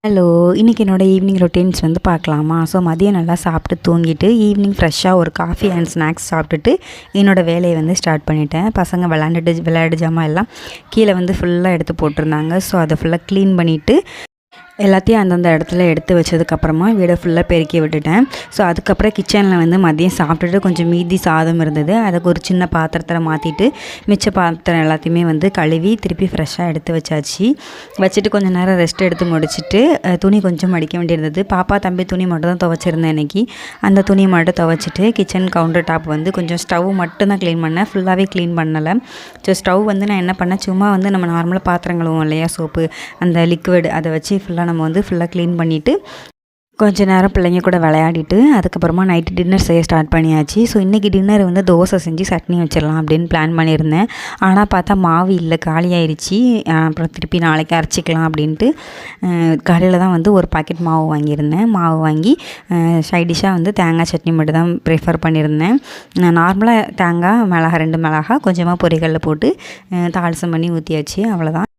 Hello! இன்றைக்கி என்னோடய evening routines வந்து பார்க்கலாமா? ஸோ மதியம் நல்லா சாப்பிட்டு தூங்கிட்டு, ஈவினிங் ஃப்ரெஷ்ஷாக ஒரு காஃபி அண்ட் ஸ்நாக்ஸ் சாப்பிட்டுட்டு, என்னோடய வேலையை வந்து ஸ்டார்ட் பண்ணிட்டேன். பசங்க விளையாட்டு ஜாமான் எல்லாம் கீழே வந்து ஃபுல்லாக எடுத்து போட்டிருந்தாங்க. ஸோ அதை ஃபுல்லாக க்ளீன் பண்ணிவிட்டு எல்லாத்தையும் அந்தந்த இடத்துல எடுத்து வச்சதுக்கப்புறமா வீடை ஃபுல்லாக பெருக்கி விட்டுட்டேன். ஸோ அதுக்கப்புறம் கிச்சனில் வந்து மதியம் சாப்பிட்டுட்டு கொஞ்சம் மீதி சாதம் இருந்தது. அதுக்கு ஒரு சின்ன பாத்திரத்தில் மாற்றிட்டு மிச்ச பாத்திரம் எல்லாத்தையுமே வந்து கழுவி திருப்பி ஃப்ரெஷ்ஷாக எடுத்து வச்சாச்சு. வச்சுட்டு கொஞ்சம் நேரம் ரெஸ்ட் எடுத்து முடிச்சுட்டு துணி கொஞ்சம் மடிக்க வேண்டியிருந்தது. பாப்பா தம்பி துணி மட்டும் தான் துவைச்சிருந்தேன் இன்றைக்கி. அந்த துணி மட்டும் துவைச்சிட்டு கிச்சன் கவுண்டர் டாப் வந்து கொஞ்சம் ஸ்டவ் மட்டும் தான் க்ளீன் பண்ணேன், ஃபுல்லாகவே க்ளீன் பண்ணலை. ஸோ ஸ்டவ் வந்து நான் என்ன பண்ணேன், சும்மா வந்து நம்ம நார்மலாக பாத்திரம் கழுவோம் இல்லையா, சோப்பு அந்த லிக்விட் அதை வச்சு ஃபுல்லாக நம்ம வந்து ஃபுல்லாக க்ளீன் பண்ணிவிட்டு கொஞ்சம் நேரம் பிள்ளைங்க கூட விளையாடிட்டு அதுக்கப்புறமா நைட்டு டின்னர் செய்ய ஸ்டார்ட் பண்ணியாச்சு. ஸோ இன்றைக்கி டின்னர் வந்து தோசை செஞ்சு சட்னி வச்சிடலாம் அப்படின்னு பிளான் பண்ணியிருந்தேன். ஆனால் பார்த்தா மாவு இல்லை, காலியாயிருச்சு. அப்புறம் திருப்பி நாளைக்கு அரைச்சிக்கலாம் அப்படின்ட்டு கடையில் தான் வந்து ஒரு பாக்கெட் மாவு வாங்கியிருந்தேன். மாவு வாங்கி சைடிஷாக வந்து தேங்காய் சட்னி மட்டும் தான் ப்ரிஃபர் பண்ணியிருந்தேன். நார்மலாக தேங்காய் மிளகா 2 மிளகா கொஞ்சமாக பொரிகல்ல போட்டு தாளிசம் பண்ணி ஊற்றியாச்சு, அவ்வளோதான்.